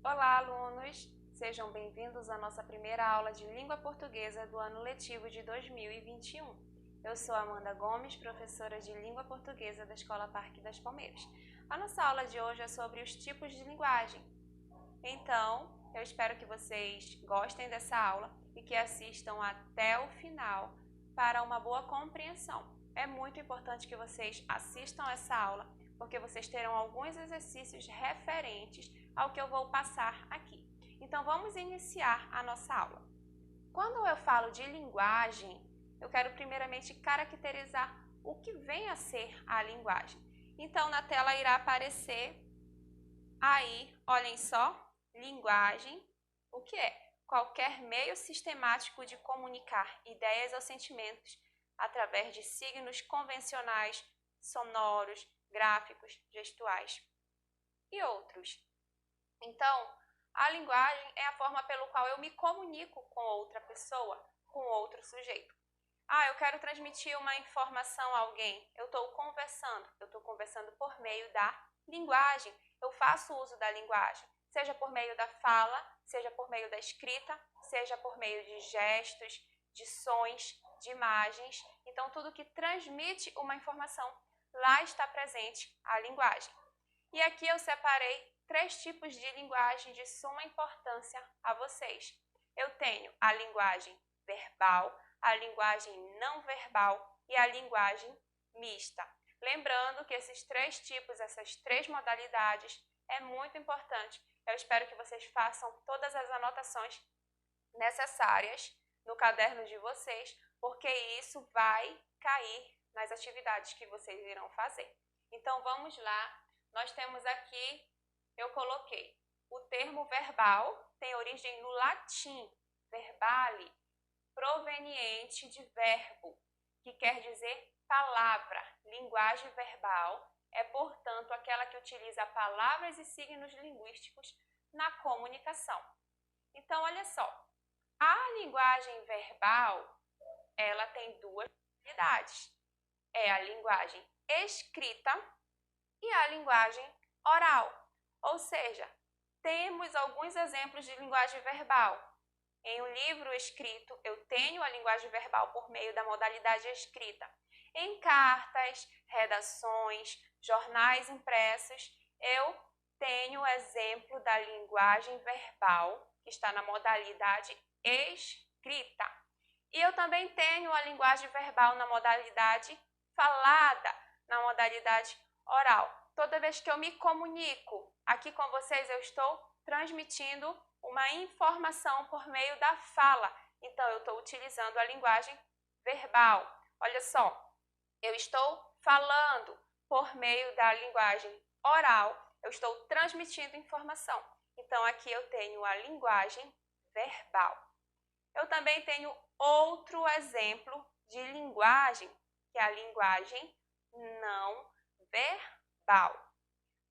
Olá, alunos! Sejam bem-vindos à nossa primeira aula de língua portuguesa do ano letivo de 2021. Eu sou Amanda Gomes, professora de língua portuguesa da Escola Parque das Palmeiras. A nossa aula de hoje é sobre os tipos de linguagem. Então, eu espero que vocês gostem dessa aula e que assistam até o final para uma boa compreensão. É muito importante que vocês assistam essa aula, porque vocês terão alguns exercícios referentes ao que eu vou passar aqui. Então, vamos iniciar a nossa aula. Quando eu falo de linguagem, eu quero primeiramente caracterizar o que vem a ser a linguagem. Então, na tela irá aparecer aí, olhem só, linguagem, o que é? Qualquer meio sistemático de comunicar ideias ou sentimentos através de signos convencionais, sonoros, gráficos, gestuais e outros. Então, a linguagem é a forma pelo qual eu me comunico com outra pessoa, com outro sujeito. Eu quero transmitir uma informação a alguém, eu estou conversando por meio da linguagem, eu faço uso da linguagem, seja por meio da fala, seja por meio da escrita, seja por meio de gestos, de sons, de imagens. Então, tudo que transmite uma informação, lá está presente a linguagem. E aqui eu separei 3 tipos de linguagem de suma importância a vocês. Eu tenho a linguagem verbal, a linguagem não verbal e a linguagem mista. Lembrando que esses 3 tipos, essas 3 modalidades, é muito importante. Eu espero que vocês façam todas as anotações necessárias no caderno de vocês, porque isso vai cair nas atividades que vocês irão fazer. Então, vamos lá. Nós temos aqui, eu coloquei, o termo verbal tem origem no latim, verbale, proveniente de verbo, que quer dizer palavra. Linguagem verbal é, portanto, aquela que utiliza palavras e signos linguísticos na comunicação. Então, olha só, a linguagem verbal, ela tem 2 modalidades. É a linguagem escrita e a linguagem oral. Ou seja, temos alguns exemplos de linguagem verbal. Em um livro escrito, eu tenho a linguagem verbal por meio da modalidade escrita. Em cartas, redações, jornais impressos, eu tenho o exemplo da linguagem verbal, que está na modalidade escrita. E eu também tenho a linguagem verbal na modalidade falada, na modalidade oral. Toda vez que eu me comunico aqui com vocês, eu estou transmitindo uma informação por meio da fala. Então, eu estou utilizando a linguagem verbal. Olha só, eu estou falando por meio da linguagem oral, eu estou transmitindo informação. Então, aqui eu tenho a linguagem verbal. Eu também tenho outro exemplo de linguagem, que é a linguagem não verbal.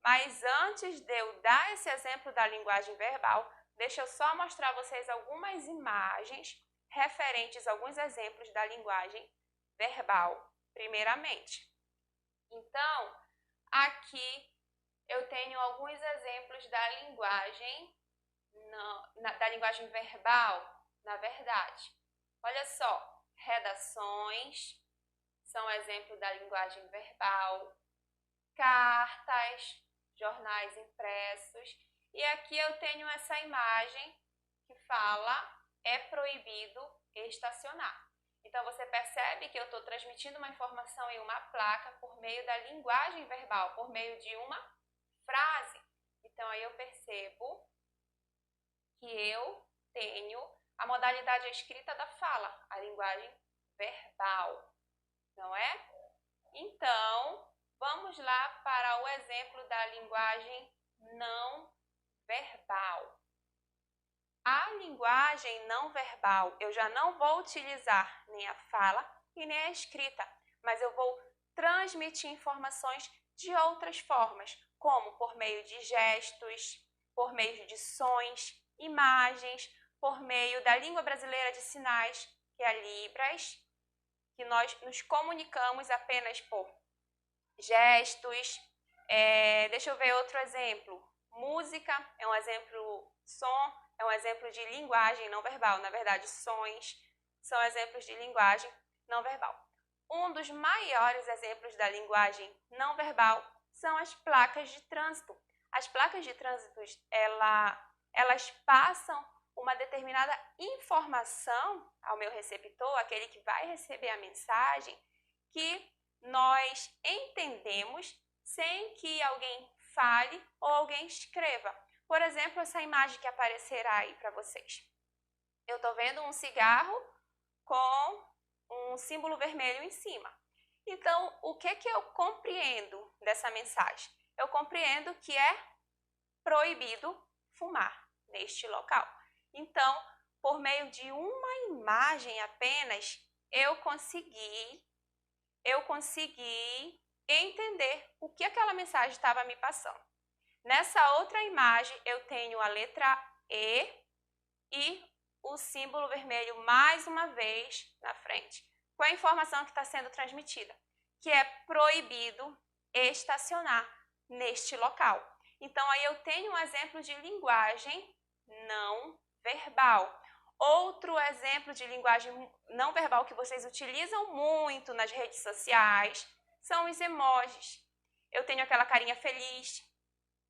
Mas antes de eu dar esse exemplo da linguagem verbal, deixa eu só mostrar a vocês algumas imagens referentes a alguns exemplos da linguagem verbal, primeiramente. Então, aqui eu tenho alguns exemplos da linguagem verbal, na verdade. Olha só, redações são exemplo da linguagem verbal, cartas, jornais impressos. E aqui eu tenho essa imagem que fala: é proibido estacionar. Então, você percebe que eu estou transmitindo uma informação em uma placa por meio da linguagem verbal, por meio de uma frase. Então, aí eu percebo que eu tenho a modalidade escrita da fala, a linguagem verbal, não é? Então, vamos lá para o exemplo da linguagem não verbal. A linguagem não verbal, eu já não vou utilizar nem a fala e nem a escrita, mas eu vou transmitir informações de outras formas, como por meio de gestos, por meio de sons, imagens, por meio da língua brasileira de sinais, que é a Libras, que nós nos comunicamos apenas por gestos. Deixa eu ver outro exemplo. Música é um exemplo, som é um exemplo de linguagem não verbal. Na verdade, sons são exemplos de linguagem não verbal. Um dos maiores exemplos da linguagem não verbal são as placas de trânsito. As placas de trânsito, elas passam uma determinada informação ao meu receptor, aquele que vai receber a mensagem, que nós entendemos sem que alguém fale ou alguém escreva. Por exemplo, essa imagem que aparecerá aí para vocês. Eu estou vendo um cigarro com um símbolo vermelho em cima. Então, o que eu compreendo dessa mensagem? Eu compreendo que é proibido fumar neste local. Então, por meio de uma imagem apenas, eu consegui entender o que aquela mensagem estava me passando. Nessa outra imagem, eu tenho a letra E e o símbolo vermelho mais uma vez na frente. Qual é a informação que está sendo transmitida? Que é proibido estacionar neste local. Então, aí eu tenho um exemplo de linguagem não verbal. Outro exemplo de linguagem não verbal que vocês utilizam muito nas redes sociais são os emojis. Eu tenho aquela carinha feliz,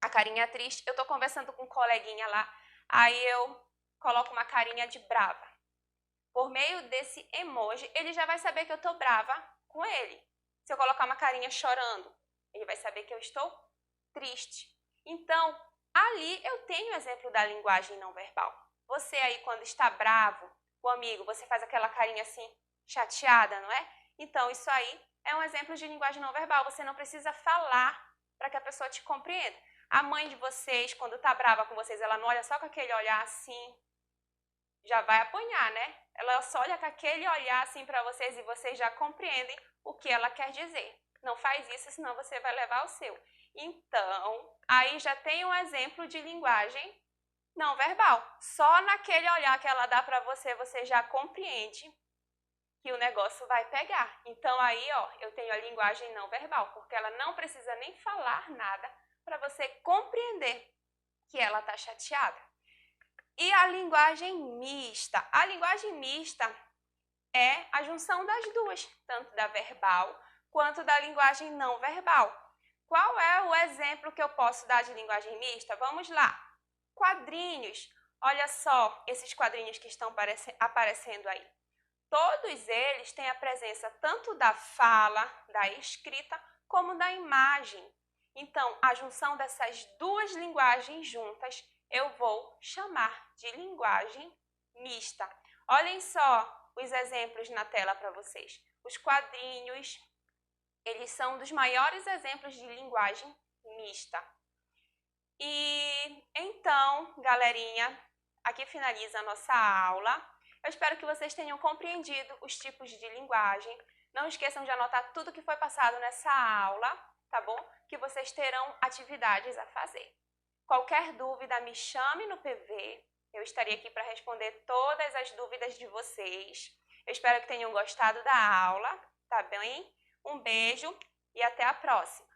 a carinha triste. Eu estou conversando com um coleguinha lá, aí eu coloco uma carinha de brava. Por meio desse emoji, ele já vai saber que eu estou brava com ele. Se eu colocar uma carinha chorando, ele vai saber que eu estou triste. Então, ali eu tenho o exemplo da linguagem não verbal. Você aí, quando está bravo com o amigo, você faz aquela carinha assim, chateada, não é? Então, isso aí é um exemplo de linguagem não verbal. Você não precisa falar para que a pessoa te compreenda. A mãe de vocês, quando está brava com vocês, ela não olha só com aquele olhar assim, já vai apanhar, né? Ela só olha com aquele olhar assim para vocês e vocês já compreendem o que ela quer dizer. Não faz isso, senão você vai levar o seu. Então, aí já tem um exemplo de linguagem não verbal. Só naquele olhar que ela dá para você, você já compreende que o negócio vai pegar. Então, aí, ó, eu tenho a linguagem não verbal, porque ela não precisa nem falar nada para você compreender que ela está chateada. E a linguagem mista? A linguagem mista é a junção das duas, tanto da verbal quanto da linguagem não verbal. Qual é o exemplo que eu posso dar de linguagem mista? Vamos lá. Quadrinhos. Olha só esses quadrinhos que estão aparecendo aí. Todos eles têm a presença tanto da fala, da escrita, como da imagem. Então, a junção dessas duas linguagens juntas, eu vou chamar de linguagem mista. Olhem só os exemplos na tela para vocês. Os quadrinhos, eles são dos maiores exemplos de linguagem mista. E então, galerinha, aqui finaliza a nossa aula. Eu espero que vocês tenham compreendido os tipos de linguagem. Não esqueçam de anotar tudo que foi passado nessa aula, tá bom? Que vocês terão atividades a fazer. Qualquer dúvida, me chame no PV. Eu estarei aqui para responder todas as dúvidas de vocês. Eu espero que tenham gostado da aula, tá bem? Um beijo e até a próxima!